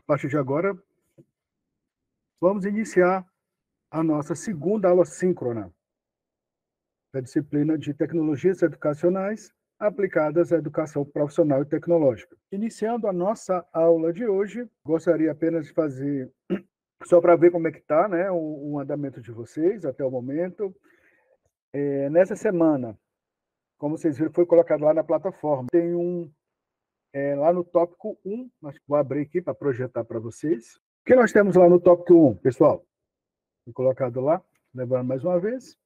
partir de agora, vamos iniciar a nossa segunda aula síncrona da disciplina de Tecnologias Educacionais aplicadas à educação profissional e tecnológica. Iniciando a nossa aula de hoje, gostaria apenas de fazer, só para ver como é que está, né, o andamento de vocês até o momento. Nessa semana, como vocês viram, foi colocado lá na plataforma. Tem lá no tópico 1, vou abrir aqui para projetar para vocês. O que nós temos lá no tópico 1, pessoal? Foi colocado lá, lembrando mais uma vez.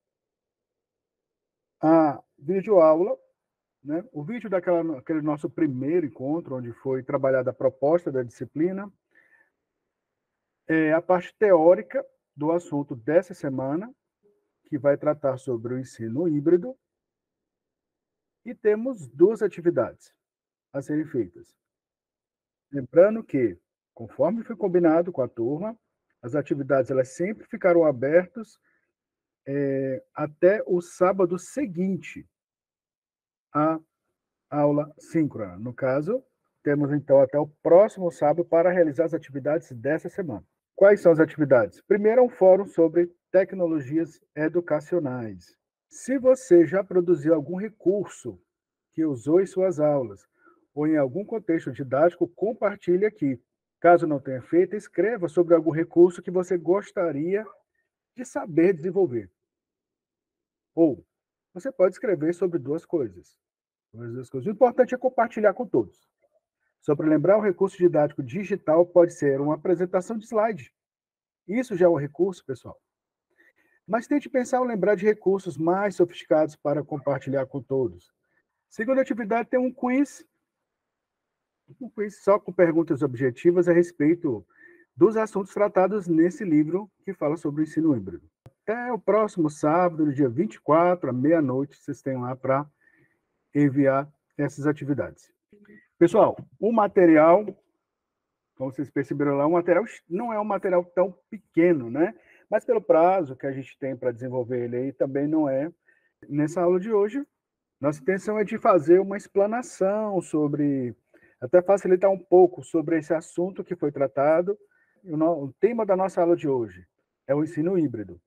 A videoaula, né? O vídeo daquele nosso primeiro encontro, onde foi trabalhada a proposta da disciplina, a parte teórica do assunto dessa semana, que vai tratar sobre o ensino híbrido, e temos duas atividades a serem feitas. Lembrando que, conforme foi combinado com a turma, as atividades elas sempre ficaram abertas até o sábado seguinte à aula síncrona. No caso, temos então até o próximo sábado para realizar as atividades dessa semana. Quais são as atividades? Primeiro é um fórum sobre tecnologias educacionais. Se você já produziu algum recurso que usou em suas aulas ou em algum contexto didático, compartilhe aqui. Caso não tenha feito, escreva sobre algum recurso que você gostaria de saber desenvolver. Ou você pode escrever sobre duas coisas. O importante é compartilhar com todos. Só para lembrar, o recurso didático digital pode ser uma apresentação de slide. Isso já é um recurso, pessoal. Mas tente pensar ou lembrar de recursos mais sofisticados para compartilhar com todos. Segunda atividade tem um quiz só com perguntas objetivas a respeito dos assuntos tratados nesse livro que fala sobre o ensino híbrido. Até o próximo sábado, no dia 24, à meia-noite, vocês têm lá para enviar essas atividades. Pessoal, o material, como vocês perceberam lá, o material não é um material tão pequeno, né? Mas pelo prazo que a gente tem para desenvolver ele aí, também não é. Nessa aula de hoje, nossa intenção é de fazer uma explanação sobre, até facilitar um pouco sobre esse assunto que foi tratado. O tema da nossa aula de hoje é o ensino híbrido.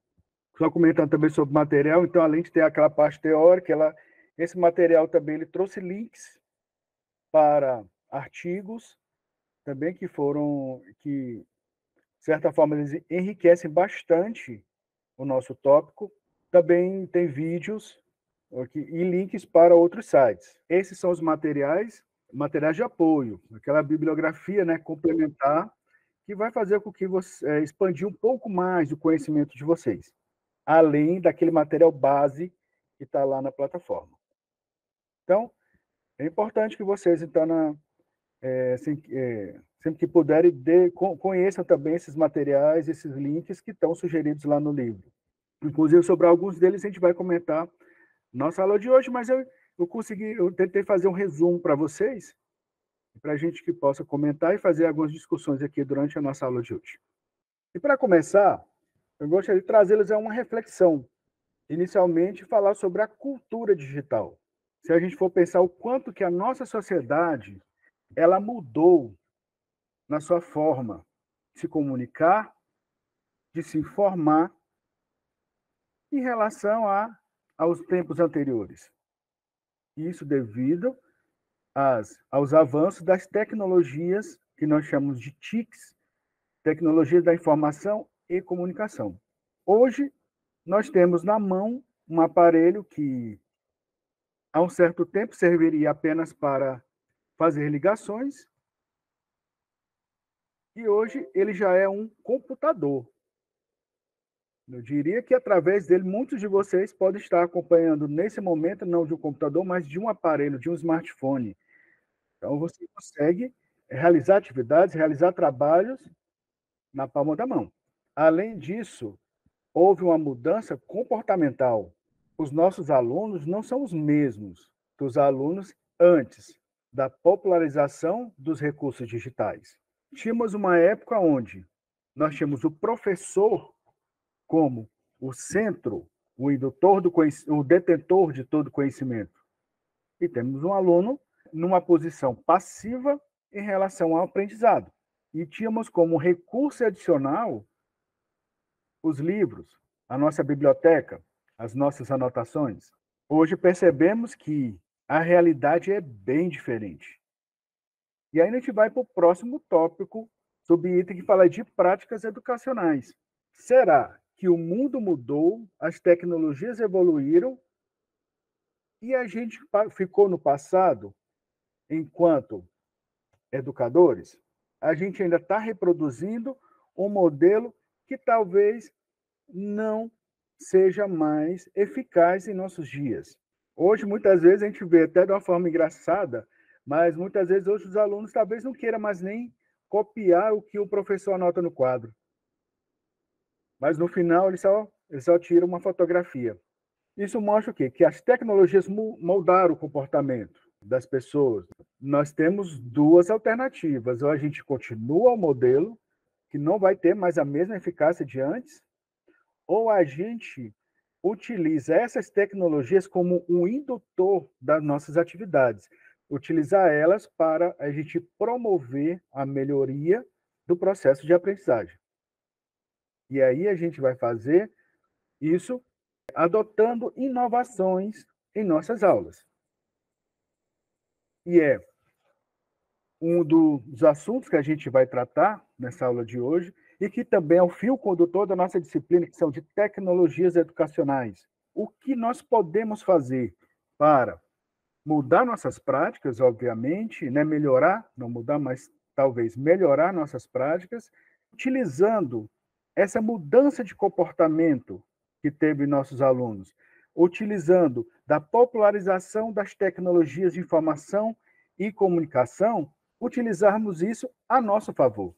Só comentando também sobre o material, então, além de ter aquela parte teórica, esse material também ele trouxe links para artigos também que de certa forma, eles enriquecem bastante o nosso tópico. Também tem vídeos e links para outros sites. Esses são os materiais de apoio, aquela bibliografia, né, complementar, que vai fazer com que você expandir um pouco mais o conhecimento de vocês, além daquele material base que está lá na plataforma. Então, é importante que vocês, então, sempre que puderem, conheçam também esses materiais, esses links que estão sugeridos lá no livro. Inclusive, sobre alguns deles a gente vai comentar nossa aula de hoje, mas eu tentei fazer um resumo para vocês, para a gente que possa comentar e fazer algumas discussões aqui durante a nossa aula de hoje. E para começar, eu gostaria de trazê-los a uma reflexão. Inicialmente, falar sobre a cultura digital. Se a gente for pensar o quanto que a nossa sociedade ela mudou na sua forma de se comunicar, de se informar, em relação aos tempos anteriores. Isso devido aos avanços das tecnologias que nós chamamos de TICs, tecnologias da informação e comunicação. Hoje, nós temos na mão um aparelho que, há um certo tempo, serviria apenas para fazer ligações, e hoje ele já é um computador. Eu diria que, através dele, muitos de vocês podem estar acompanhando, nesse momento, não de um computador, mas de um aparelho, de um smartphone. Então, você consegue realizar atividades, realizar trabalhos na palma da mão. Além disso, houve uma mudança comportamental. Os nossos alunos não são os mesmos dos alunos antes da popularização dos recursos digitais. Tínhamos uma época onde nós tínhamos o professor como o centro, o indutor o detentor de todo conhecimento. E temos um aluno numa posição passiva em relação ao aprendizado. e tínhamos como recurso adicional os livros, a nossa biblioteca, as nossas anotações. Hoje percebemos que a realidade é bem diferente. E aí a gente vai para o próximo tópico, subitem que fala de práticas educacionais. Será que o mundo mudou, as tecnologias evoluíram e a gente ficou no passado enquanto educadores? A gente ainda está reproduzindo um modelo que talvez não seja mais eficaz em nossos dias. Hoje, muitas vezes, a gente vê até de uma forma engraçada, mas muitas vezes hoje os alunos talvez não queiram mais nem copiar o que o professor anota no quadro. Mas no final ele só tira uma fotografia. Isso mostra o quê? Que as tecnologias moldaram o comportamento das pessoas. Nós temos duas alternativas. Ou a gente continua o modelo, que não vai ter mais a mesma eficácia de antes, ou a gente utiliza essas tecnologias como um indutor das nossas atividades, utilizar elas para a gente promover a melhoria do processo de aprendizagem. E aí a gente vai fazer isso adotando inovações em nossas aulas. E é um dos assuntos que a gente vai tratar nessa aula de hoje e que também é o fio condutor da nossa disciplina, que são de tecnologias educacionais. O que nós podemos fazer para mudar nossas práticas, obviamente, né? Melhorar, não mudar, mas talvez melhorar nossas práticas, utilizando essa mudança de comportamento que teve nossos alunos, utilizando da popularização das tecnologias de informação e comunicação, utilizarmos isso a nosso favor.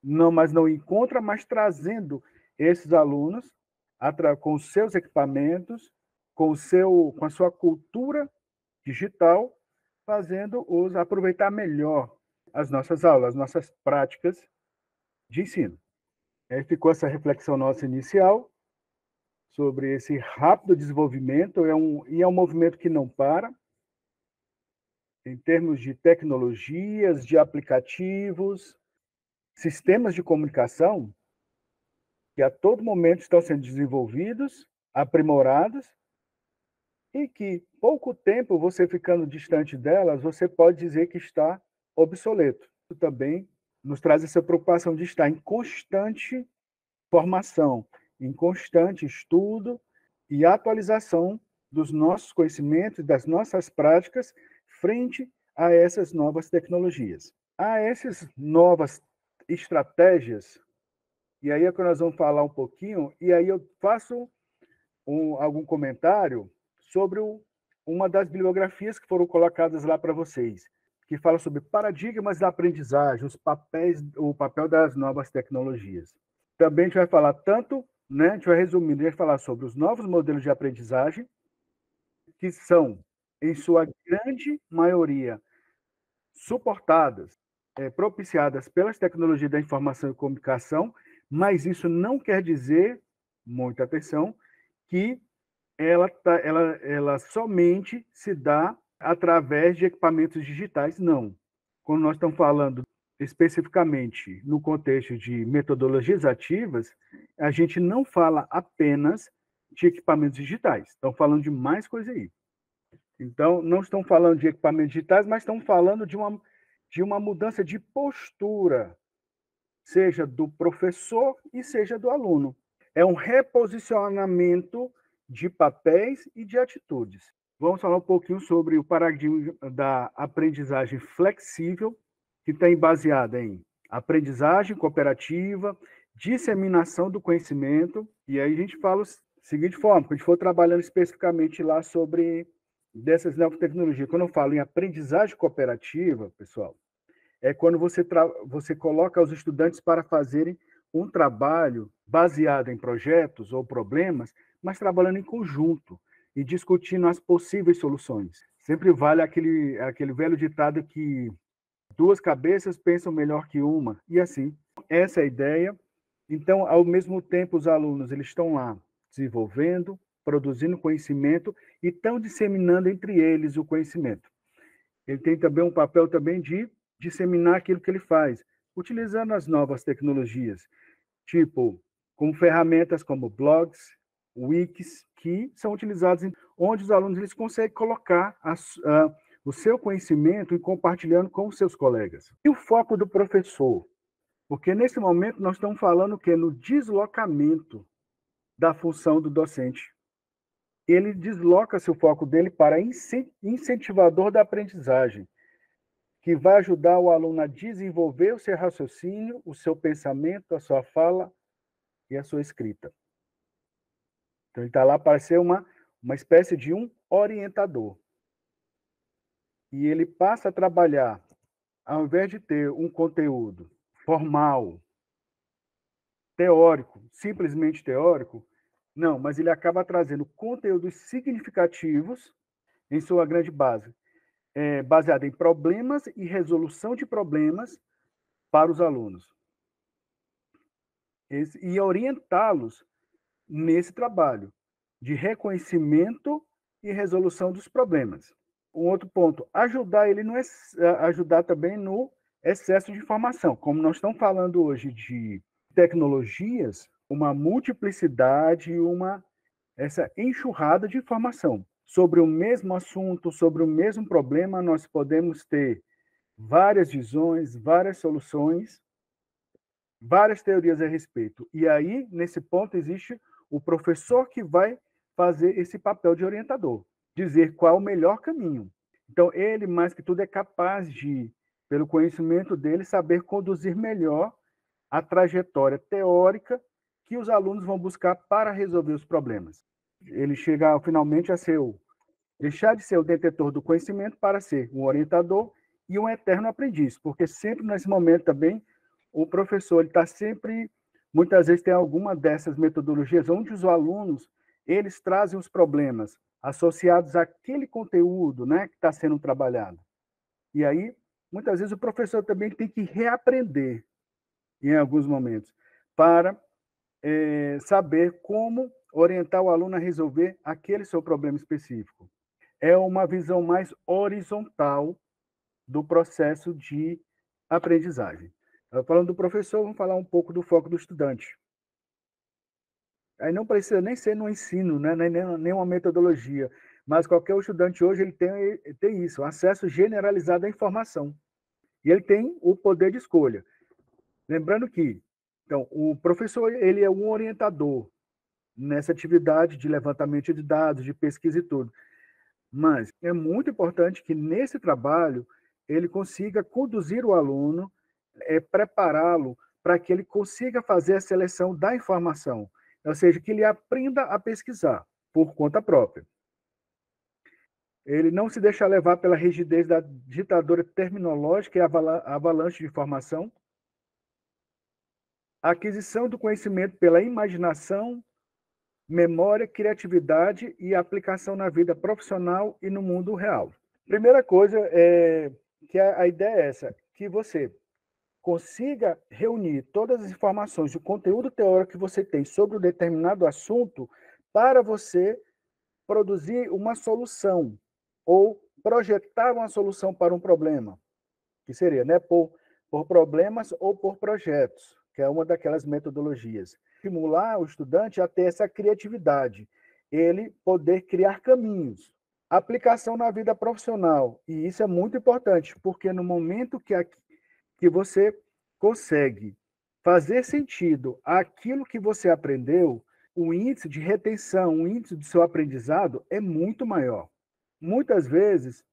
Não, mas não encontra, mas trazendo esses alunos com os seus equipamentos, com a sua cultura digital, fazendo-os aproveitar melhor as nossas aulas, as nossas práticas de ensino. Aí ficou essa reflexão nossa inicial sobre esse rápido desenvolvimento, é um movimento que não para, em termos de tecnologias, de aplicativos, sistemas de comunicação, que a todo momento estão sendo desenvolvidos, aprimorados, e que pouco tempo você ficando distante delas, você pode dizer que está obsoleto. Isso também nos traz essa preocupação de estar em constante formação, em constante estudo e atualização dos nossos conhecimentos, das nossas práticas, frente a essas novas tecnologias. A essas novas estratégias, e aí é que nós vamos falar um pouquinho, e aí eu faço algum comentário sobre uma das bibliografias que foram colocadas lá para vocês, que fala sobre paradigmas da aprendizagem, o papel das novas tecnologias. Também a gente vai falar tanto, né, a gente vai resumir, a gente vai falar sobre os novos modelos de aprendizagem, que são, em sua grande maioria, suportadas, propiciadas pelas tecnologias da informação e comunicação, mas isso não quer dizer, muita atenção, que ela somente se dá através de equipamentos digitais, não. Quando nós estamos falando especificamente no contexto de metodologias ativas, a gente não fala apenas de equipamentos digitais, estão falando de mais coisa aí. Então, não estão falando de equipamentos digitais, mas estão falando de uma mudança de postura, seja do professor e seja do aluno. É um reposicionamento de papéis e de atitudes. Vamos falar um pouquinho sobre o paradigma da aprendizagem flexível, que está baseada em aprendizagem cooperativa, disseminação do conhecimento, e aí a gente fala da seguinte forma, quando a gente for trabalhando especificamente lá sobre dessas novas tecnologias. Quando eu falo em aprendizagem cooperativa, pessoal, é quando você coloca os estudantes para fazerem um trabalho baseado em projetos ou problemas, mas trabalhando em conjunto e discutindo as possíveis soluções. Sempre vale aquele velho ditado que duas cabeças pensam melhor que uma, e assim. Essa é a ideia. Então, ao mesmo tempo, os alunos eles estão lá desenvolvendo, produzindo conhecimento e estão disseminando entre eles o conhecimento. Ele tem também um papel também de disseminar aquilo que ele faz, utilizando as novas tecnologias, tipo, como ferramentas como blogs, wikis, que são utilizados onde os alunos eles conseguem colocar o seu conhecimento e compartilhando com os seus colegas. E o foco do professor? Porque nesse momento nós estamos falando que no deslocamento da função do docente. Ele desloca seu foco dele para incentivador da aprendizagem, que vai ajudar o aluno a desenvolver o seu raciocínio, o seu pensamento, a sua fala e a sua escrita. Então, ele está lá para ser uma espécie de um orientador. E ele passa a trabalhar, ao invés de ter um conteúdo formal, teórico, simplesmente teórico, não, mas ele acaba trazendo conteúdos significativos em sua grande base, baseada em problemas e resolução de problemas para os alunos. E orientá-los nesse trabalho de reconhecimento e resolução dos problemas. Um outro ponto, ajudar também no excesso de informação. Como nós estamos falando hoje de tecnologias, uma multiplicidade e essa enxurrada de informação. Sobre o mesmo assunto, sobre o mesmo problema, nós podemos ter várias visões, várias soluções, várias teorias a respeito. E aí, nesse ponto, existe o professor que vai fazer esse papel de orientador, dizer qual é o melhor caminho. Então, ele, mais que tudo, é capaz de, pelo conhecimento dele, saber conduzir melhor a trajetória teórica que os alunos vão buscar para resolver os problemas. Ele chega finalmente a deixar de ser o detentor do conhecimento para ser um orientador e um eterno aprendiz, porque sempre nesse momento também o professor está sempre, muitas vezes tem alguma dessas metodologias onde os alunos eles trazem os problemas associados àquele conteúdo, né, que está sendo trabalhado. E aí, muitas vezes o professor também tem que reaprender em alguns momentos para saber como orientar o aluno a resolver aquele seu problema específico. É uma visão mais horizontal do processo de aprendizagem. Falando do professor, vamos falar um pouco do foco do estudante. Aí não precisa nem ser no ensino, né? nem uma metodologia, mas qualquer estudante hoje ele tem isso, acesso generalizado à informação. E ele tem o poder de escolha. Lembrando que então, o professor ele é um orientador nessa atividade de levantamento de dados, de pesquisa e tudo. Mas é muito importante que nesse trabalho ele consiga conduzir o aluno, prepará-lo para que ele consiga fazer a seleção da informação, ou seja, que ele aprenda a pesquisar por conta própria. Ele não se deixa levar pela rigidez da ditadura terminológica e avalanche de informação. A aquisição do conhecimento pela imaginação, memória, criatividade e aplicação na vida profissional e no mundo real. Primeira coisa é que a ideia é essa, que você consiga reunir todas as informações, o conteúdo teórico que você tem sobre um determinado assunto para você produzir uma solução ou projetar uma solução para um problema, que seria, né, por problemas ou por projetos, que é uma daquelas metodologias. Estimular o estudante a ter essa criatividade, ele poder criar caminhos. Aplicação na vida profissional, e isso é muito importante, porque no momento que você consegue fazer sentido aquilo que você aprendeu, o índice de retenção, o índice do seu aprendizado é muito maior. Muitas vezes,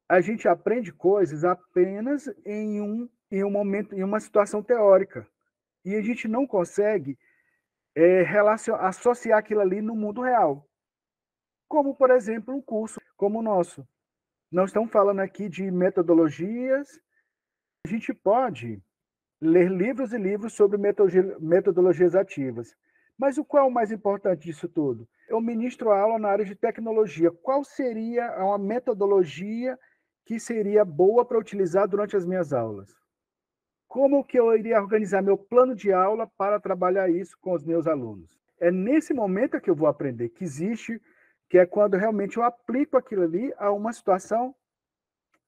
a gente aprende coisas apenas em um momento, em uma situação teórica. E a gente não consegue associar aquilo ali no mundo real. Como, por exemplo, um curso como o nosso. Nós estamos falando aqui de metodologias. A gente pode ler livros e livros sobre metodologias ativas. Mas qual é o mais importante disso tudo? Eu ministro a aula na área de tecnologia. Qual seria uma metodologia que seria boa para utilizar durante as minhas aulas? Como que eu iria organizar meu plano de aula para trabalhar isso com os meus alunos? É nesse momento que eu vou aprender que é quando realmente eu aplico aquilo ali a uma situação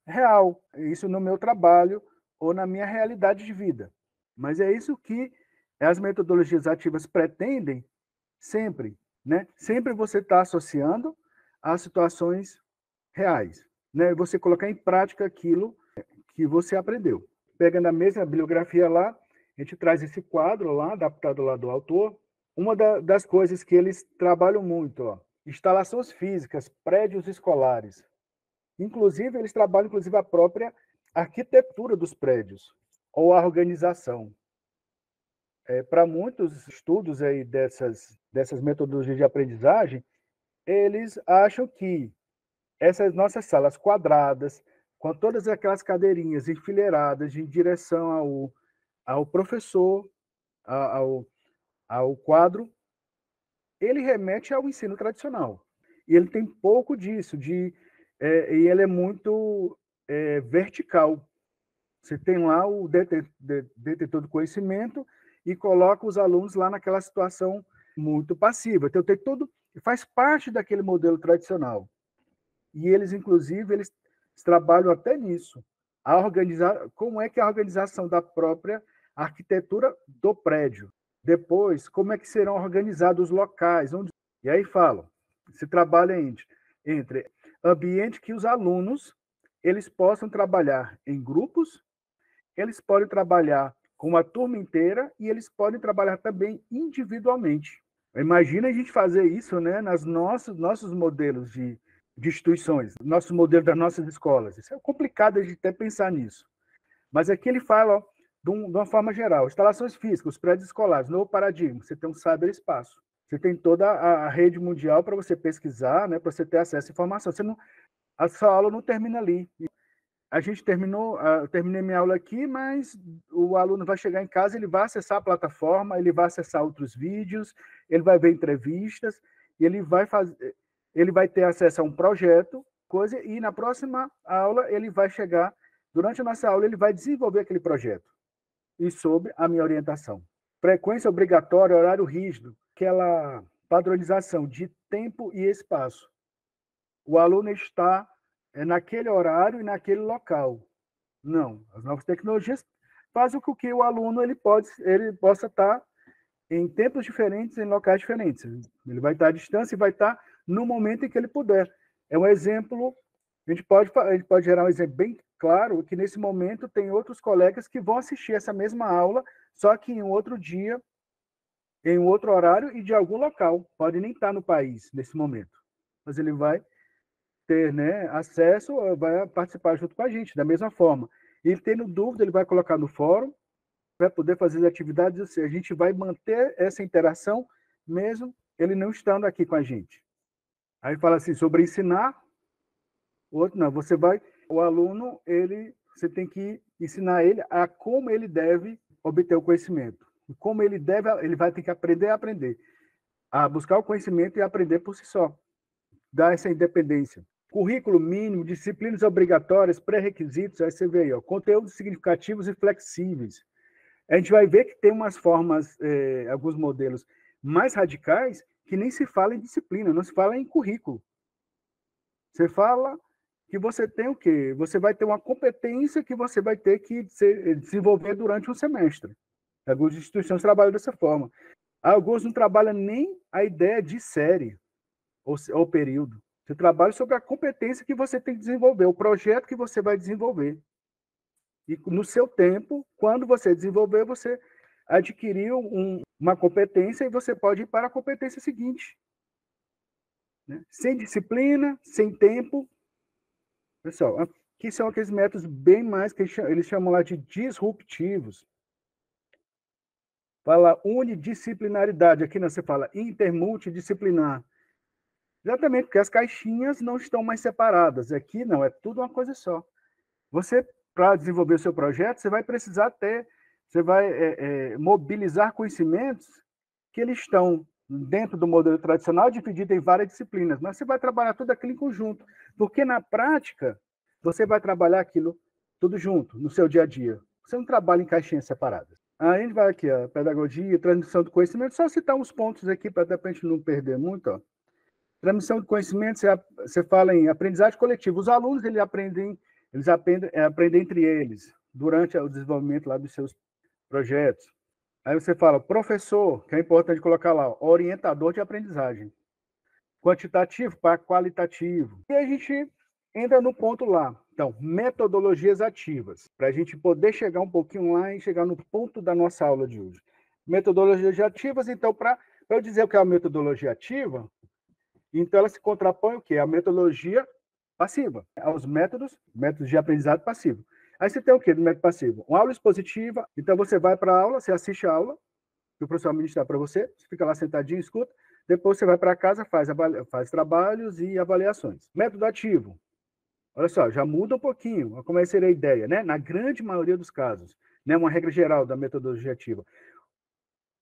real. Isso no meu trabalho ou na minha realidade de vida. Mas é isso que as metodologias ativas pretendem sempre, né? Sempre você está associando a situações reais, né? Você colocar em prática aquilo que você aprendeu. Pegando a mesma bibliografia lá, a gente traz esse quadro lá, adaptado lá do autor. Uma das coisas que eles trabalham muito, ó, instalações físicas, prédios escolares. Inclusive, eles trabalham a própria arquitetura dos prédios, ou a organização. Para muitos estudos aí dessas metodologias de aprendizagem, eles acham que essas nossas salas quadradas, com todas aquelas cadeirinhas enfileiradas em direção ao professor, ao, ao quadro, ele remete ao ensino tradicional. E ele tem pouco disso, e ele é muito vertical. Você tem lá o detentor do conhecimento e coloca os alunos lá naquela situação muito passiva. Então, tem todo, faz parte daquele modelo tradicional. E eles, inclusive, eles trabalham até nisso. A organizar, como é que é a organização da própria arquitetura do prédio. Depois, como é que serão organizados os locais. E aí falam, se trabalha entre ambiente que os alunos eles possam trabalhar em grupos, eles podem trabalhar com uma turma inteira e eles podem trabalhar também individualmente. Imagina a gente fazer isso, né, nas nossos modelos de instituições, nosso modelo das nossas escolas. Isso é complicado a gente até pensar nisso. Mas aqui ele fala, ó, de uma forma geral, instalações físicas, os prédios escolares, novo paradigma, você tem um cyberespaço. Você tem toda a rede mundial para você pesquisar, né, para você ter acesso à informação. A sua aula não termina ali. A gente eu terminei minha aula aqui, mas o aluno vai chegar em casa, ele vai acessar a plataforma, ele vai acessar outros vídeos, ele vai ver entrevistas, ele vai ter acesso a um projeto, e na próxima aula ele vai chegar, durante a nossa aula, ele vai desenvolver aquele projeto, e sob a minha orientação. Frequência obrigatória, horário rígido, aquela padronização de tempo e espaço. O aluno está naquele horário e naquele local. Não, as novas tecnologias fazem com que o aluno ele possa estar em tempos diferentes, em locais diferentes. Ele vai estar à distância e vai estar no momento em que ele puder. É um exemplo, a gente pode gerar um exemplo bem claro, que nesse momento tem outros colegas que vão assistir essa mesma aula, só que em um outro dia, em um outro horário e de algum local. Pode nem estar no país nesse momento, mas ele vai ter, né, acesso, vai participar junto com a gente, da mesma forma. Ele tendo dúvida, ele vai colocar no fórum, vai poder fazer as atividades, ou seja, a gente vai manter essa interação, mesmo ele não estando aqui com a gente. Aí fala assim, sobre ensinar, o outro não, o aluno, você tem que ensinar ele a como ele deve obter o conhecimento, como ele vai ter que aprender a aprender, a buscar o conhecimento e aprender por si só, dar essa independência. Currículo mínimo, disciplinas obrigatórias, pré-requisitos, aí você vê aí, ó, conteúdos significativos e flexíveis. A gente vai ver que tem umas formas, alguns modelos mais radicais, que nem se fala em disciplina, não se fala em currículo. Você fala que você tem o quê? Você vai ter uma competência que você vai ter que desenvolver durante um semestre. Algumas instituições trabalham dessa forma. Alguns não trabalham nem a ideia de série ou período. Você trabalha sobre a competência que você tem que desenvolver, o projeto que você vai desenvolver. E no seu tempo, quando você desenvolver, você adquiriu uma competência e você pode ir para a competência seguinte. Né? Sem disciplina, sem tempo. Pessoal, aqui são aqueles métodos bem mais que eles chamam lá de disruptivos. Fala unidisciplinaridade, aqui não, você fala intermultidisciplinar. Exatamente, porque as caixinhas não estão mais separadas. Aqui não, é tudo uma coisa só. Você, para desenvolver o seu projeto, você vai precisar você vai mobilizar conhecimentos que eles estão dentro do modelo tradicional, dividido em várias disciplinas, mas você vai trabalhar tudo aquilo em conjunto, porque na prática, você vai trabalhar aquilo tudo junto, no seu dia a dia. Você não trabalha em caixinhas separadas. Aí a gente vai aqui, ó, pedagogia, transmissão do conhecimento, só citar uns pontos aqui para a gente não perder muito, ó. Transmissão de conhecimento, você fala em aprendizagem coletiva. Os alunos, eles aprendem entre eles. durante o desenvolvimento lá dos seus projetos. Aí você fala, professor, que é importante colocar lá, orientador de aprendizagem. Quantitativo para qualitativo. E a gente entra no ponto lá. Então, metodologias ativas, para a gente poder chegar um pouquinho lá e chegar no ponto da nossa aula de hoje. Metodologias ativas, então, para eu dizer o que é a metodologia ativa, então ela se contrapõe o quê? A metodologia passiva, aos métodos de aprendizado passivo. Aí você tem o quê do método passivo? Uma aula expositiva, então você vai para a aula, você assiste a aula, que o professor ministrar para você, você fica lá sentadinho, escuta, depois você vai para casa, faz trabalhos e avaliações. Método ativo. Olha só, já muda um pouquinho, como seria a ideia, né? Na grande maioria dos casos, né? Uma regra geral da metodologia ativa.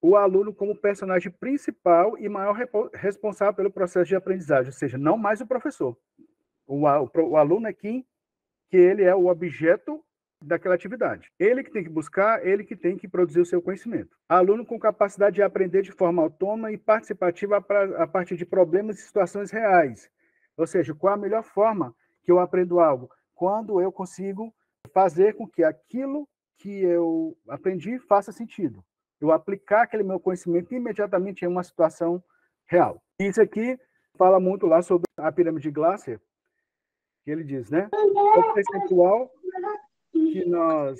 O aluno como personagem principal e maior responsável pelo processo de aprendizagem, ou seja, não mais o professor. O aluno é quem que ele é o objeto daquela atividade. Ele que tem que buscar, ele que tem que produzir o seu conhecimento. Aluno com capacidade de aprender de forma autônoma e participativa a partir de problemas e situações reais. Ou seja, qual a melhor forma que eu aprendo algo? Quando eu consigo fazer com que aquilo que eu aprendi faça sentido. Eu aplicar aquele meu conhecimento imediatamente em uma situação real. Isso aqui fala muito lá sobre a pirâmide de Glasser, que ele diz, né? O percentual que nós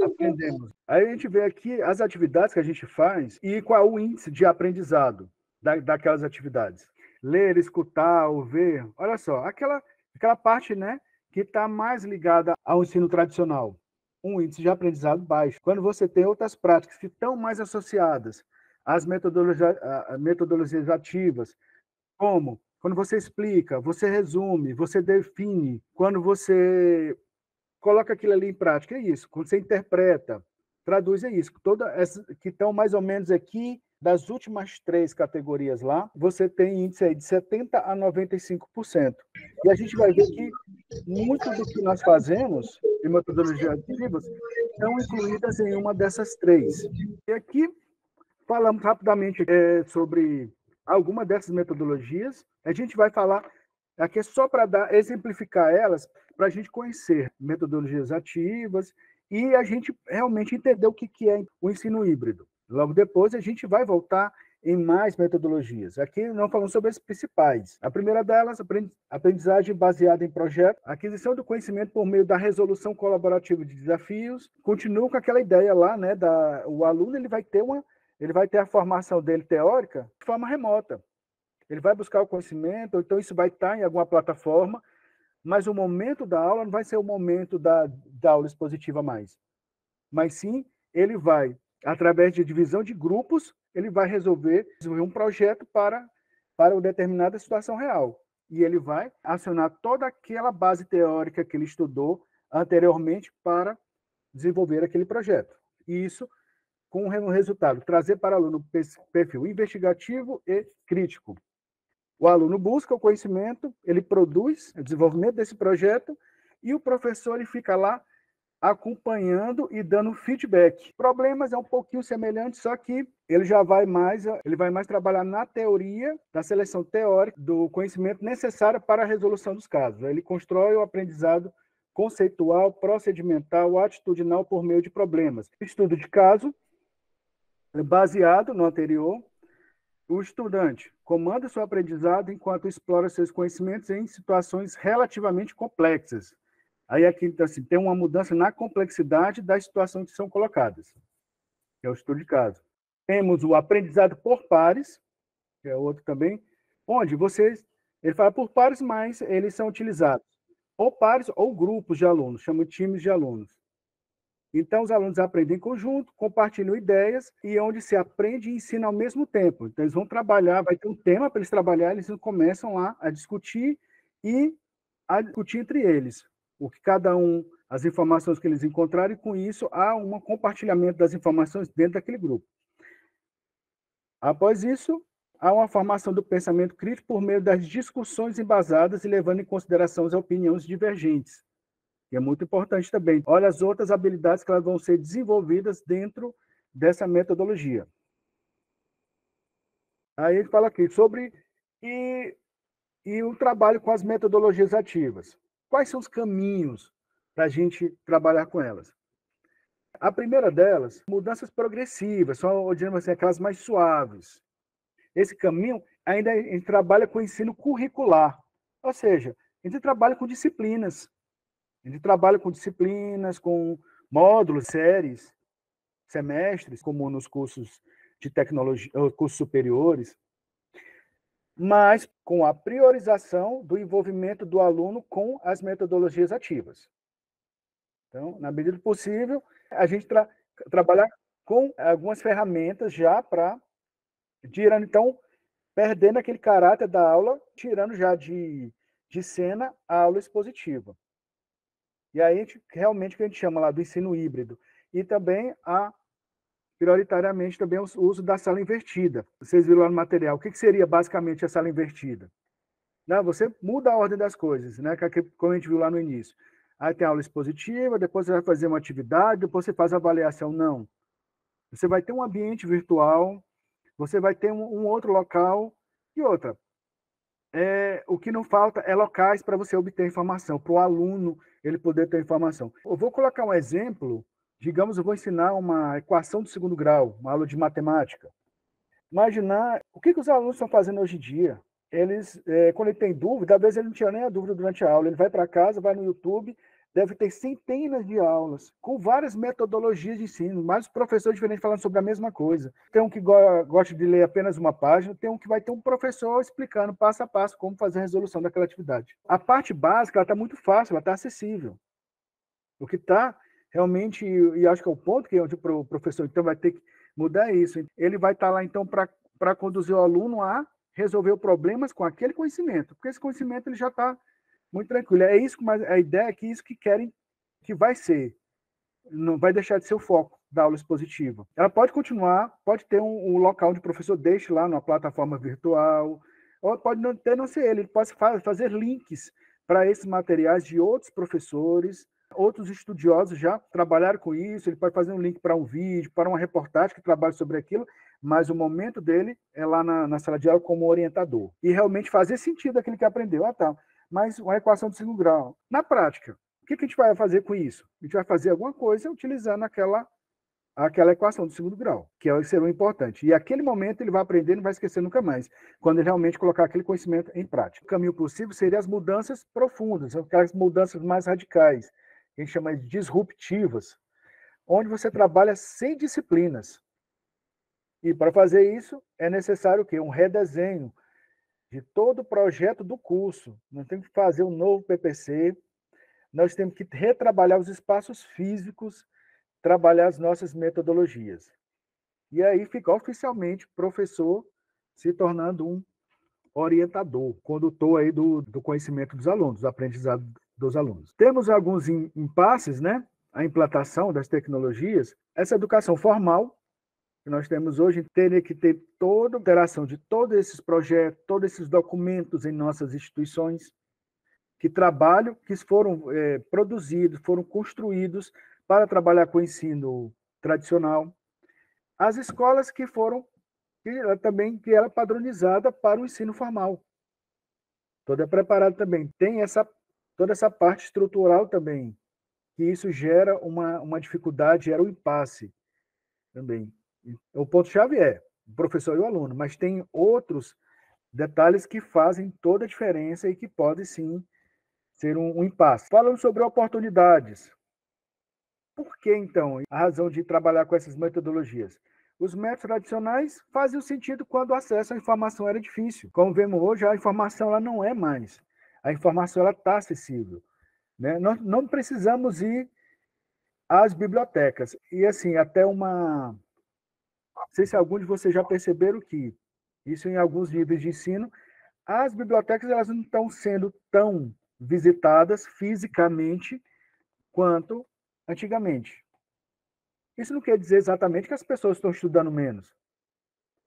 aprendemos. Aí a gente vê aqui as atividades que a gente faz e qual é o índice de aprendizado daquelas atividades. Ler, escutar, ouvir. Olha só, aquela parte, né, que está mais ligada ao ensino tradicional. Um índice de aprendizado baixo. Quando você tem outras práticas que estão mais associadas às metodologias ativas, como quando você explica, você resume, você define, quando você coloca aquilo ali em prática, é isso. Quando você interpreta, traduz, é isso. Todas essas que estão mais ou menos aqui, das últimas 3 categorias lá, você tem índice aí de 70% a 95%. E a gente vai ver que muito do que nós fazemos em metodologias ativas estão incluídas em uma dessas 3. E aqui falamos rapidamente sobre alguma dessas metodologias. A gente vai falar aqui só para exemplificar elas, para a gente conhecer metodologias ativas e a gente realmente entender o que é o ensino híbrido. Logo depois, a gente vai voltar em mais metodologias. Aqui nós falamos sobre as principais. A primeira delas, aprendizagem baseada em projeto, aquisição do conhecimento por meio da resolução colaborativa de desafios. Continua com aquela ideia lá, né? O aluno ele vai ter a formação dele teórica de forma remota. Ele vai buscar o conhecimento, ou então isso vai estar em alguma plataforma, mas o momento da aula não vai ser o momento da aula expositiva mais. Mas sim, ele vai, através de divisão de grupos, ele vai desenvolver um projeto para uma determinada situação real. E ele vai acionar toda aquela base teórica que ele estudou anteriormente para desenvolver aquele projeto. E isso com o resultado, trazer para o aluno perfil investigativo e crítico. O aluno busca o conhecimento, ele produz o desenvolvimento desse projeto e o professor ele fica lá acompanhando e dando feedback. Problemas é um pouquinho semelhante, só que ele vai mais trabalhar na teoria, da seleção teórica do conhecimento necessário para a resolução dos casos. Ele constrói o aprendizado conceitual, procedimental, atitudinal por meio de problemas. Estudo de caso, baseado no anterior. O estudante comanda seu aprendizado enquanto explora seus conhecimentos em situações relativamente complexas. Aí aqui então, assim, tem uma mudança na complexidade das situações que são colocadas, que é o estudo de caso. Temos o aprendizado por pares, que é outro também, onde ele fala por pares, mas eles são utilizados ou pares ou grupos de alunos, chama de times de alunos. Então, os alunos aprendem em conjunto, compartilham ideias e onde se aprende e ensina ao mesmo tempo. Então, eles vão trabalhar, vai ter um tema para eles trabalharem, eles começam lá a discutir entre eles. O que cada um, as informações que eles encontraram, e com isso há um compartilhamento das informações dentro daquele grupo. Após isso, há uma formação do pensamento crítico por meio das discussões embasadas e levando em consideração as opiniões divergentes. Que é muito importante também. Olha as outras habilidades que elas vão ser desenvolvidas dentro dessa metodologia. Aí ele fala aqui sobre o trabalho com as metodologias ativas. Quais são os caminhos para a gente trabalhar com elas? A primeira delas, mudanças progressivas, são, digamos assim, aquelas mais suaves. Esse caminho, ainda a gente trabalha com ensino curricular, ou seja, a gente trabalha com disciplinas. A gente trabalha com disciplinas, com módulos, séries, semestres, como nos cursos de tecnologia, cursos superiores, mas com a priorização do envolvimento do aluno com as metodologias ativas. Então, na medida do possível, a gente trabalhar com algumas ferramentas já para, tirando, então, perdendo aquele caráter da aula, tirando já de cena a aula expositiva. E aí, realmente, o que a gente chama lá do ensino híbrido. E também, prioritariamente, também o uso da sala invertida. Vocês viram lá no material. O que seria, basicamente, a sala invertida? Não, você muda a ordem das coisas, né? Como a gente viu lá no início. Aí tem a aula expositiva, depois você vai fazer uma atividade, depois você faz a avaliação. Não. Você vai ter um ambiente virtual, você vai ter um outro local e outra. O que não falta é locais para você obter informação, para o aluno ele poder ter informação. Eu vou colocar um exemplo, digamos, eu vou ensinar uma equação do segundo grau, uma aula de matemática. Imaginar o que os alunos estão fazendo hoje em dia. Eles, quando ele tem dúvida, às vezes ele não tinha nem a dúvida durante a aula, ele vai para casa, vai no YouTube, deve ter centenas de aulas, com várias metodologias de ensino, mas professores diferentes falando sobre a mesma coisa. Tem um que gosta de ler apenas uma página, tem um que vai ter um professor explicando passo a passo como fazer a resolução daquela atividade. A parte básica está muito fácil, ela está acessível. O que está realmente, e acho que é o ponto que onde o professor então vai ter que mudar isso. Ele vai estar lá então para conduzir o aluno a resolver problemas com aquele conhecimento, porque esse conhecimento ele já está muito tranquilo. É isso, mas a ideia é que isso que querem que vai ser, não vai deixar de ser o foco da aula expositiva. Ela pode continuar, pode ter um local onde o professor deixe lá numa plataforma virtual, ou pode não ser ele pode fazer links para esses materiais de outros professores, outros estudiosos já trabalharam com isso, ele pode fazer um link para um vídeo, para uma reportagem que trabalhe sobre aquilo, mas o momento dele é lá na sala de aula como orientador. E realmente fazer sentido aquilo que aprendeu. Tá, mas uma equação de segundo grau. Na prática, o que a gente vai fazer com isso? A gente vai fazer alguma coisa utilizando aquela equação do segundo grau, que é o importante. E aquele momento ele vai aprender e não vai esquecer nunca mais, quando ele realmente colocar aquele conhecimento em prática. O caminho possível seria as mudanças profundas, aquelas mudanças mais radicais, que a gente chama de disruptivas, onde você trabalha sem disciplinas. E para fazer isso, é necessário o quê? Um redesenho de todo o projeto do curso. Nós temos que fazer um novo PPC, nós temos que retrabalhar os espaços físicos, trabalhar as nossas metodologias. E aí fica oficialmente professor se tornando um orientador, condutor aí do conhecimento dos alunos, do aprendizado dos alunos. Temos alguns impasses, né? A implantação das tecnologias, essa educação formal que nós temos hoje, teria que ter toda a interação de todos esses projetos, todos esses documentos em nossas instituições, que trabalham, que foram produzidos, foram construídos para trabalhar com o ensino tradicional. As escolas que foram, que era padronizada para o ensino formal. Toda preparada também. Tem toda essa parte estrutural também, que isso gera uma dificuldade, gera um impasse também. O ponto-chave é o professor e o aluno, mas tem outros detalhes que fazem toda a diferença e que podem, sim, ser um impasse. Falando sobre oportunidades. Por que, então, a razão de trabalhar com essas metodologias? Os métodos tradicionais faziam sentido quando o acesso à informação era difícil. Como vemos hoje, a informação ela não é mais. A informação está acessível. Né? Nós não precisamos ir às bibliotecas. E, assim, até uma... Não sei se alguns de vocês já perceberam que isso em alguns níveis de ensino, as bibliotecas elas não estão sendo tão visitadas fisicamente quanto antigamente. Isso não quer dizer exatamente que as pessoas estão estudando menos,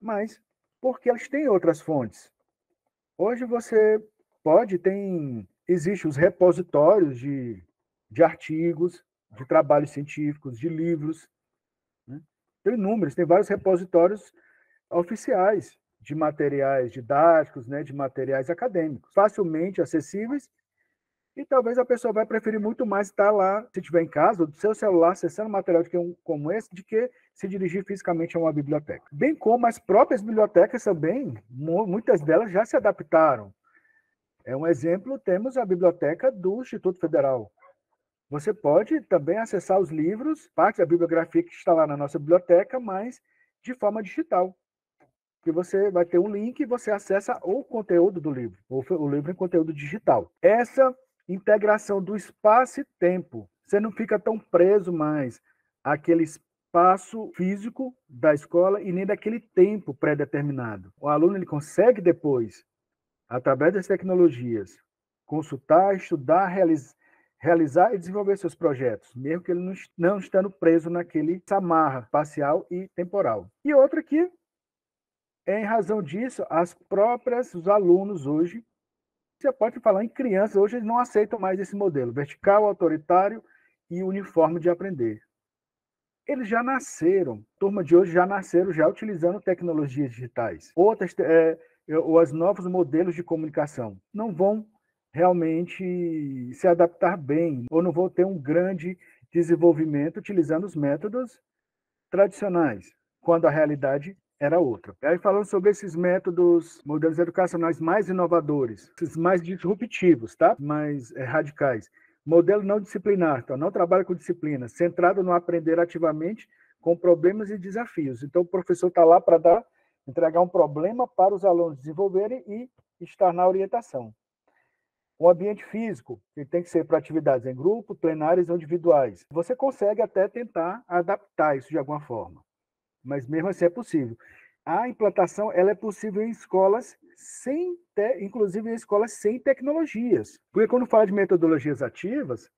mas porque elas têm outras fontes. Hoje você existem os repositórios de artigos, de trabalhos científicos, de livros, né? Tem inúmeros, tem vários repositórios oficiais de materiais didáticos, né, de materiais acadêmicos, facilmente acessíveis E talvez a pessoa vai preferir muito mais estar lá, se estiver em casa, do seu celular, acessando material como esse, de que se dirigir fisicamente a uma biblioteca. Bem como as próprias bibliotecas também, muitas delas já se adaptaram. Um exemplo, temos a biblioteca do Instituto Federal. Você pode também acessar os livros, parte da bibliografia que está lá na nossa biblioteca, mas de forma digital. Que você vai ter um link e você acessa o conteúdo do livro, ou o livro em conteúdo digital. Essa integração do espaço e tempo, você não fica tão preso mais àquele espaço físico da escola e nem daquele tempo pré-determinado. O aluno ele consegue depois, através das tecnologias, consultar, estudar, realizar e desenvolver seus projetos, mesmo que ele não estando preso naquele amarra espacial e temporal. E outra que, em razão disso, os alunos hoje, você pode falar em crianças, hoje eles não aceitam mais esse modelo vertical, autoritário e uniforme de aprender. Eles já nasceram, a turma de hoje já nasceram já utilizando tecnologias digitais. Os novos modelos de comunicação não vão realmente se adaptar bem, ou não vão ter um grande desenvolvimento utilizando os métodos tradicionais, quando a realidade era outra. Aí falando sobre esses métodos, modelos educacionais mais inovadores, esses mais disruptivos, tá? Mais radicais. Modelo não disciplinar, então não trabalha com disciplina, centrado no aprender ativamente com problemas e desafios. Então o professor está lá para entregar um problema para os alunos desenvolverem e estar na orientação. O ambiente físico, que tem que ser para atividades em grupo, plenárias ou individuais. Você consegue até tentar adaptar isso de alguma forma, mas mesmo assim é possível. A implantação ela é possível em escolas inclusive em escolas sem tecnologias. Porque quando fala de metodologias ativas,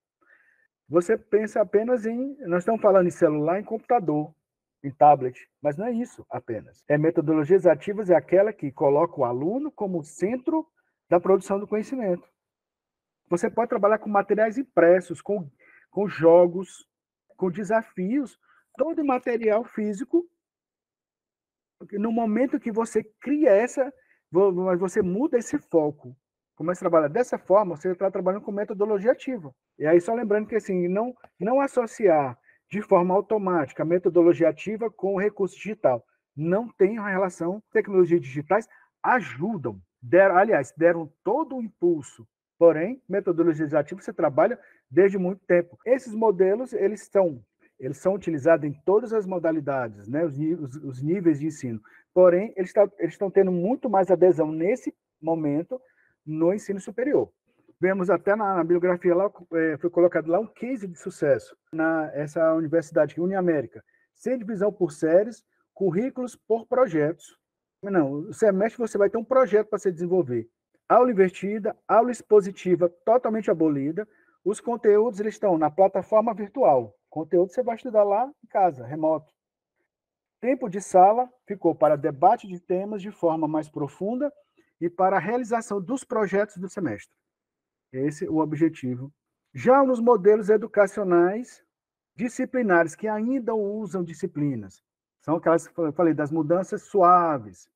você pensa apenas nós estamos falando em celular, em computador, em tablet, mas não é isso apenas. Metodologias ativas é aquela que coloca o aluno como centro da produção do conhecimento. Você pode trabalhar com materiais impressos, com jogos, com desafios, todo material físico. No momento que você cria você muda esse foco, começa a trabalhar dessa forma, você está trabalhando com metodologia ativa. E aí, só lembrando que assim, não associar de forma automática a metodologia ativa com o recurso digital. Não tem uma relação. Tecnologias digitais ajudam, deram todo o impulso. Porém, metodologias ativas você trabalha desde muito tempo. Esses modelos, eles são utilizados em todas as modalidades, né? Os níveis de ensino. Porém, eles estão tendo muito mais adesão nesse momento no ensino superior. Vemos até na bibliografia lá, foi colocado lá um case de sucesso essa universidade aqui, Uniamérica, sem divisão por séries, currículos por projetos. Não, o semestre você vai ter um projeto para se desenvolver. Aula invertida, aula expositiva totalmente abolida. Os conteúdos eles estão na plataforma virtual. Conteúdo você vai estudar lá em casa, remoto. Tempo de sala ficou para debate de temas de forma mais profunda e para a realização dos projetos do semestre. Esse é o objetivo. Já nos modelos educacionais disciplinares, que ainda usam disciplinas, são aquelas que eu falei, das mudanças suaves,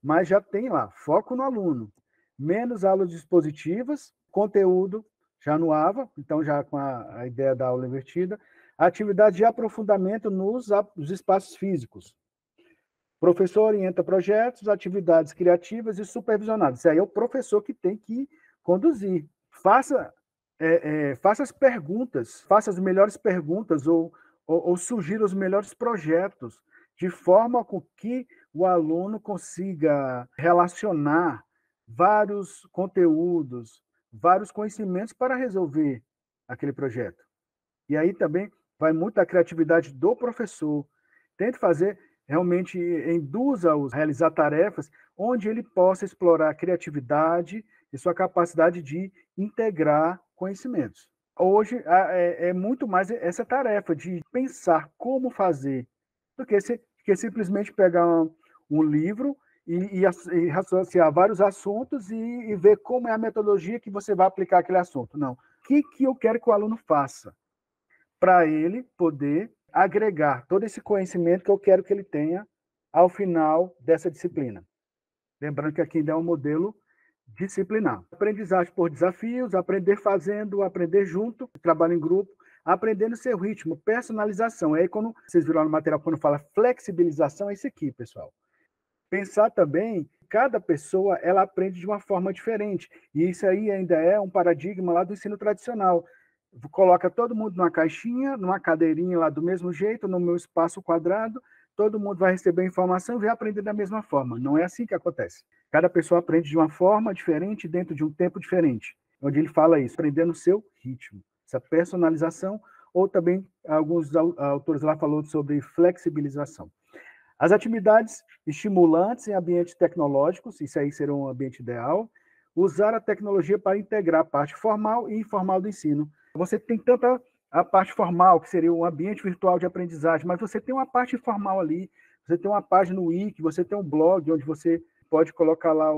mas já tem lá, foco no aluno, menos aulas dispositivas, conteúdo já no AVA, então já com a ideia da aula invertida, atividade de aprofundamento nos espaços físicos. Professor orienta projetos, atividades criativas e supervisionadas. Isso aí é o professor que tem que conduzir. Faça as perguntas, faça as melhores perguntas ou sugira os melhores projetos, de forma com que o aluno consiga relacionar vários conteúdos, vários conhecimentos para resolver aquele projeto. E aí também vai muito a criatividade do professor. Tente fazer, realmente induza-os a realizar tarefas onde ele possa explorar a criatividade e sua capacidade de integrar conhecimentos. Hoje é muito mais essa tarefa de pensar como fazer, do que simplesmente pegar um livro e associar vários assuntos e ver como é a metodologia que você vai aplicar aquele assunto. Não. O que eu quero que o aluno faça para ele poder agregar todo esse conhecimento que eu quero que ele tenha ao final dessa disciplina. Lembrando que aqui ainda é um modelo disciplinar. Aprendizagem por desafios, aprender fazendo, aprender junto, trabalho em grupo, aprender no seu ritmo, personalização. Aí, quando vocês viram no material, quando fala flexibilização, é isso aqui, pessoal. Pensar também, cada pessoa ela aprende de uma forma diferente. E isso aí ainda é um paradigma lá do ensino tradicional. Coloca todo mundo numa caixinha, numa cadeirinha lá do mesmo jeito, no meu espaço quadrado, todo mundo vai receber informação e vai aprender da mesma forma. Não é assim que acontece. Cada pessoa aprende de uma forma diferente, dentro de um tempo diferente. Onde ele fala isso, aprender no seu ritmo. Essa personalização, ou também alguns autores lá falaram sobre flexibilização. As atividades estimulantes em ambientes tecnológicos, isso aí será um ambiente ideal. Usar a tecnologia para integrar a parte formal e informal do ensino. Você tem tanta a parte formal, que seria um ambiente virtual de aprendizagem, mas você tem uma parte informal ali, você tem uma página no Wiki, você tem um blog onde você pode colocar lá,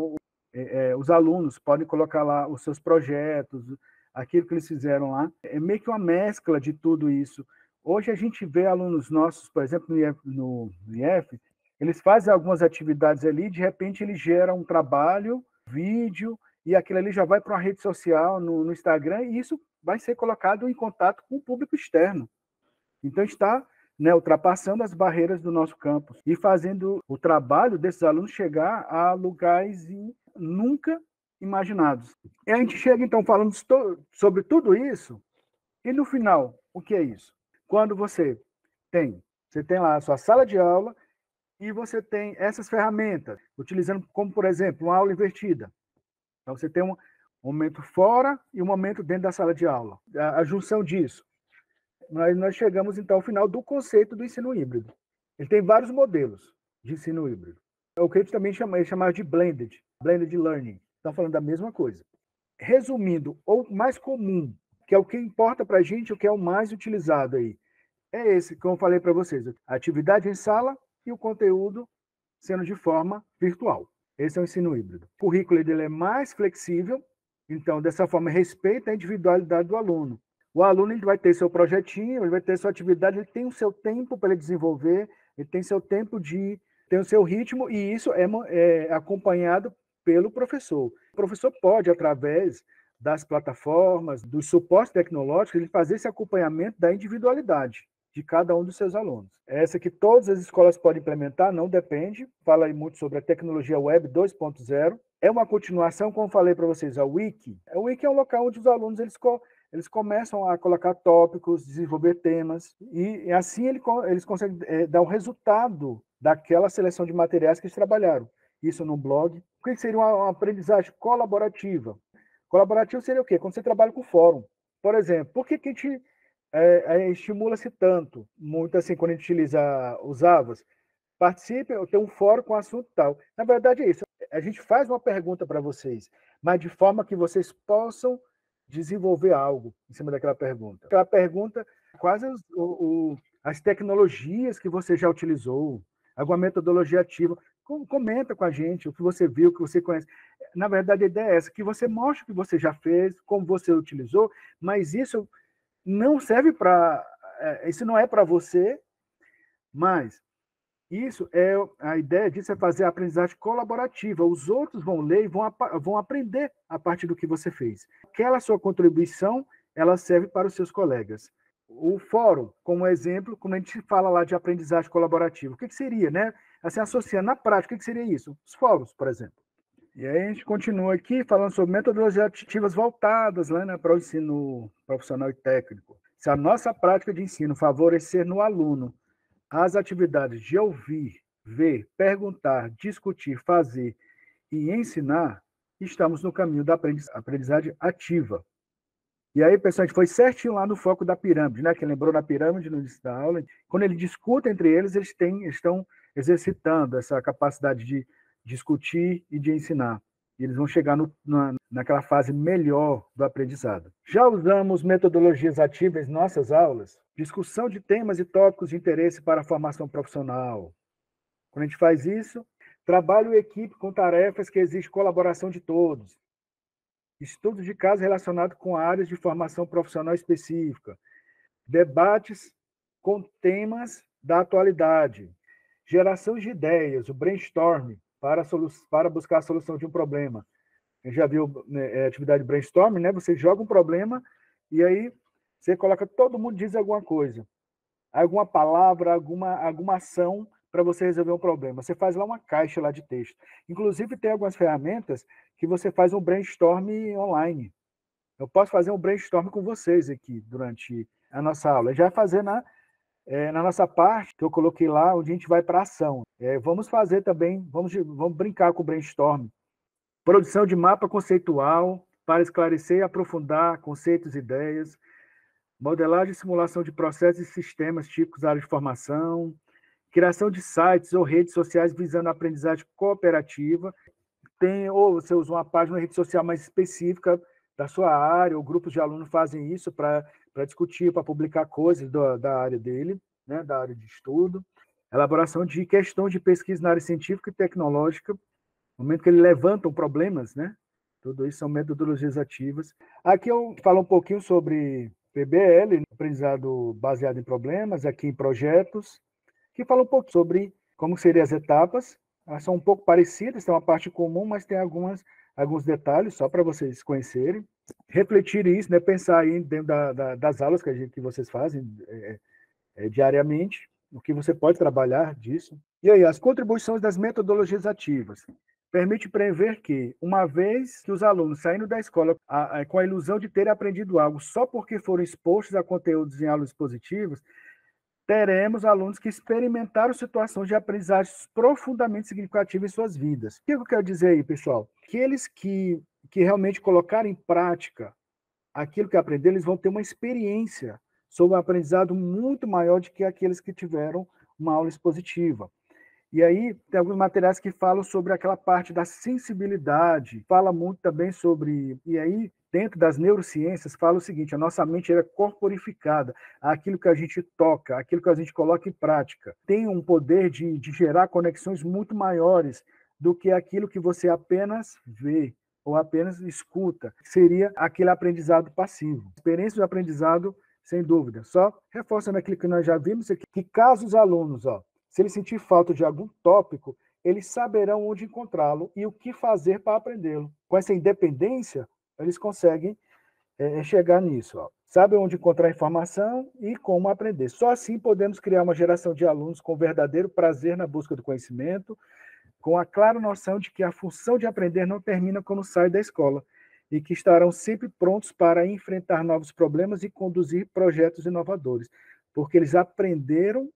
os alunos podem colocar lá os seus projetos, aquilo que eles fizeram lá. É meio que uma mescla de tudo isso. Hoje a gente vê alunos nossos, por exemplo, no IF, eles fazem algumas atividades ali, de repente eles geram um trabalho, vídeo, e aquilo ali já vai para uma rede social, no Instagram, e isso vai ser colocado em contato com o público externo. Então, está, né, ultrapassando as barreiras do nosso campus e fazendo o trabalho desses alunos chegar a lugares nunca imaginados. E a gente chega, então, falando sobre tudo isso, e no final, o que é isso? Quando você tem lá a sua sala de aula e você tem essas ferramentas, utilizando como, por exemplo, uma aula invertida. Então, você tem um momento fora e um momento dentro da sala de aula. A junção disso. Nós chegamos, então, ao final do conceito do ensino híbrido. Ele tem vários modelos de ensino híbrido. O que a gente também chama de blended learning. Estão falando da mesma coisa. Resumindo, o mais comum, que é o que importa para a gente, o que é o mais utilizado aí, é esse, como eu falei para vocês, a atividade em sala e o conteúdo sendo de forma virtual. Esse é o ensino híbrido. O currículo dele é mais flexível, então, dessa forma, respeita a individualidade do aluno. O aluno ele vai ter seu projetinho, ele vai ter sua atividade, ele tem o seu tempo para ele desenvolver, ele tem seu tempo tem o seu ritmo, e isso é acompanhado pelo professor. O professor pode, através das plataformas, dos suportes tecnológicos, ele fazer esse acompanhamento da individualidade de cada um dos seus alunos. Essa que todas as escolas podem implementar, não depende. Fala aí muito sobre a tecnologia web 2.0. É uma continuação, como falei para vocês, a Wiki. A Wiki é um local onde os alunos eles começam a colocar tópicos, desenvolver temas, e assim eles conseguem dar um resultado daquela seleção de materiais que eles trabalharam. Isso no blog. O que seria uma aprendizagem colaborativa? Colaborativo seria o quê? Quando você trabalha com fórum. Por exemplo, por que a gente estimula-se tanto, muito assim, quando a gente utiliza os AVAs? Participe, eu tenho um fórum com assunto tal. Na verdade é isso. A gente faz uma pergunta para vocês, mas de forma que vocês possam desenvolver algo em cima daquela pergunta. Aquela pergunta, quais as tecnologias que você já utilizou, alguma metodologia ativa. Comenta com a gente o que você viu, o que você conhece. Na verdade, a ideia é essa, que você mostre o que você já fez, como você utilizou, mas isso não serve para... Isso não é para você, mas a ideia disso é fazer a aprendizagem colaborativa. Os outros vão ler e vão aprender a partir do que você fez. Aquela sua contribuição, ela serve para os seus colegas. O fórum, como exemplo, como a gente fala lá de aprendizagem colaborativa, o que seria, né? Assim, associando na prática, o que seria isso? Os fóruns, por exemplo. E aí a gente continua aqui falando sobre metodologias ativas voltadas, né, para o ensino profissional e técnico. Se a nossa prática de ensino favorecer no aluno as atividades de ouvir, ver, perguntar, discutir, fazer e ensinar, estamos no caminho da aprendizagem ativa. E aí, pessoal, a gente foi certinho lá no foco da pirâmide, né? Quem lembrou da pirâmide no início da aula, quando eles discutem entre eles, eles estão exercitando essa capacidade de discutir e de ensinar. E eles vão chegar naquela fase melhor do aprendizado. Já usamos metodologias ativas em nossas aulas, discussão de temas e tópicos de interesse para a formação profissional. Quando a gente faz isso, trabalho em equipe com tarefas que exigem colaboração de todos. Estudos de casos relacionados com áreas de formação profissional específica. Debates com temas da atualidade. Geração de ideias, o brainstorming, para buscar a solução de um problema. Já viu, né, atividade brainstorming, né? Você joga um problema e aí você coloca, todo mundo diz alguma coisa, alguma palavra, alguma ação para você resolver um problema. Você faz lá uma caixa lá de texto. Inclusive, tem algumas ferramentas que você faz um brainstorm online. Eu posso fazer um brainstorm com vocês aqui durante a nossa aula. Já fazer na nossa parte, que eu coloquei lá, onde a gente vai para a ação. Vamos fazer também, vamos brincar com o brainstorm. Produção de mapa conceitual para esclarecer e aprofundar conceitos e ideias. Modelagem e simulação de processos e sistemas típicos da área de formação. Criação de sites ou redes sociais visando a aprendizagem cooperativa. Ou você usa uma página na rede social mais específica da sua área, ou grupos de alunos fazem isso para discutir, para publicar coisas da área dele, né, da área de estudo. Elaboração de questões de pesquisa na área científica e tecnológica, no momento que eles levantam problemas, né? Tudo isso são metodologias ativas. Aqui eu falo um pouquinho sobre PBL, aprendizado baseado em problemas, aqui em projetos, que fala um pouco sobre como seriam as etapas. Elas são um pouco parecidas, tem uma parte comum, mas tem alguns detalhes, só para vocês conhecerem. Refletir isso, né? Pensar aí dentro das aulas que vocês fazem diariamente, o que você pode trabalhar disso. E aí, as contribuições das metodologias ativas. Permite prever que, uma vez que os alunos saindo da escola com a ilusão de terem aprendido algo só porque foram expostos a conteúdos em aulas positivas, teremos alunos que experimentaram situações de aprendizagem profundamente significativas em suas vidas. O que eu quero dizer aí, pessoal? Aqueles que realmente colocaram em prática aquilo que aprenderam, eles vão ter uma experiência sobre o aprendizado muito maior do que aqueles que tiveram uma aula expositiva. E aí, tem alguns materiais que falam sobre aquela parte da sensibilidade, fala muito também sobre. E aí, dentro das neurociências, fala o seguinte: a nossa mente é corporificada, aquilo que a gente toca, aquilo que a gente coloca em prática. Tem um poder de gerar conexões muito maiores do que aquilo que você apenas vê ou apenas escuta, que seria aquele aprendizado passivo. Experiência de aprendizado, sem dúvida. Só reforçando aquilo que nós já vimos, que caso os alunos, se ele sentir falta de algum tópico, eles saberão onde encontrá-lo e o que fazer para aprendê-lo. Com essa independência, eles conseguem chegar nisso. Sabem onde encontrar informação e como aprender. Só assim podemos criar uma geração de alunos com verdadeiro prazer na busca do conhecimento, com a clara noção de que a função de aprender não termina quando sai da escola e que estarão sempre prontos para enfrentar novos problemas e conduzir projetos inovadores, porque eles aprenderam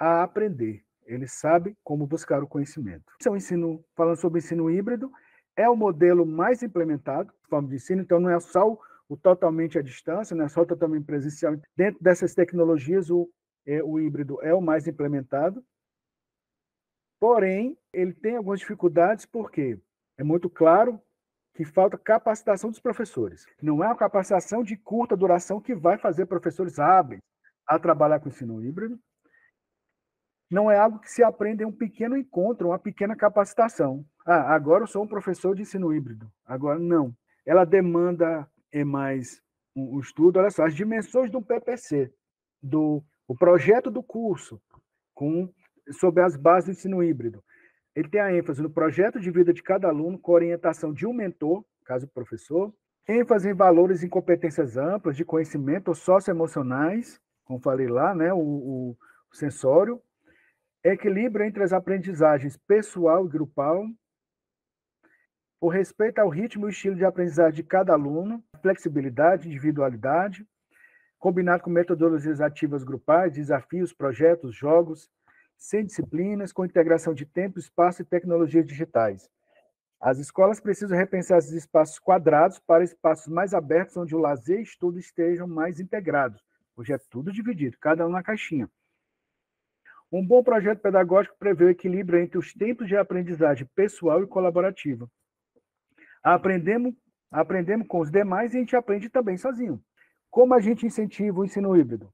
a aprender. Ele sabe como buscar o conhecimento. Esse é o ensino, falando sobre o ensino híbrido, é o modelo mais implementado, forma de ensino, então não é só o totalmente à distância, não é só o totalmente presencial. Dentro dessas tecnologias, o híbrido é o mais implementado, porém, ele tem algumas dificuldades, porque é muito claro que falta capacitação dos professores. Não é uma capacitação de curta duração que vai fazer professores hábeis a trabalhar com o ensino híbrido, não é algo que se aprende em um pequeno encontro, uma pequena capacitação. Agora eu sou um professor de ensino híbrido. Agora, não. Ela demanda mais um estudo. Olha só, as dimensões do PPC, o projeto do curso, sobre as bases do ensino híbrido. Ele tem a ênfase no projeto de vida de cada aluno, com orientação de um mentor, caso professor, ênfase em valores e competências amplas de conhecimento socioemocionais, como falei lá, né, o sensório, equilíbrio entre as aprendizagens pessoal e grupal, o respeito ao ritmo e estilo de aprendizagem de cada aluno, flexibilidade, individualidade, combinado com metodologias ativas grupais, desafios, projetos, jogos, sem disciplinas, com integração de tempo, espaço e tecnologias digitais. As escolas precisam repensar esses espaços quadrados para espaços mais abertos, onde o lazer e estudo estejam mais integrados. Hoje é tudo dividido, cada um na caixinha. Um bom projeto pedagógico prevê o equilíbrio entre os tempos de aprendizagem pessoal e colaborativa. Aprendemos com os demais e a gente aprende também sozinho. Como a gente incentiva o ensino híbrido?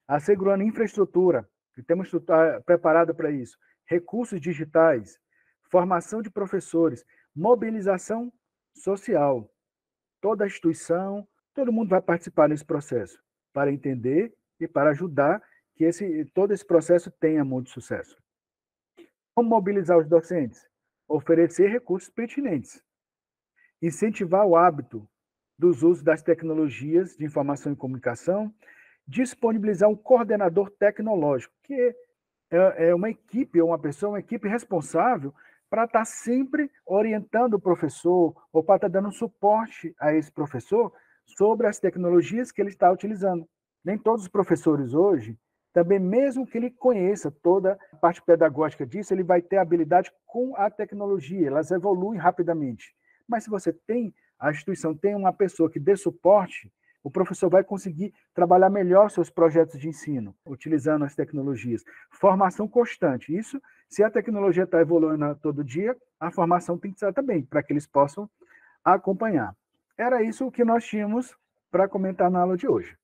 Assegurando infraestrutura, e temos estrutura preparada para isso, recursos digitais, formação de professores, mobilização social. Toda a instituição, todo mundo vai participar nesse processo para entender e para ajudar que todo esse processo tenha muito sucesso. Como mobilizar os docentes? Oferecer recursos pertinentes. incentivar o hábito dos usos das tecnologias de informação e comunicação, disponibilizar um coordenador tecnológico, que é uma equipe, ou uma equipe responsável para estar sempre orientando o professor ou para estar dando suporte a esse professor sobre as tecnologias que ele está utilizando. Nem todos os professores hoje, também mesmo que ele conheça toda a parte pedagógica disso, ele vai ter habilidade com a tecnologia, elas evoluem rapidamente. Mas se você tem, a instituição tem uma pessoa que dê suporte, o professor vai conseguir trabalhar melhor seus projetos de ensino, utilizando as tecnologias. Formação constante. Isso, se a tecnologia está evoluindo todo dia, a formação tem que estar também, para que eles possam acompanhar. Era isso que nós tínhamos para comentar na aula de hoje.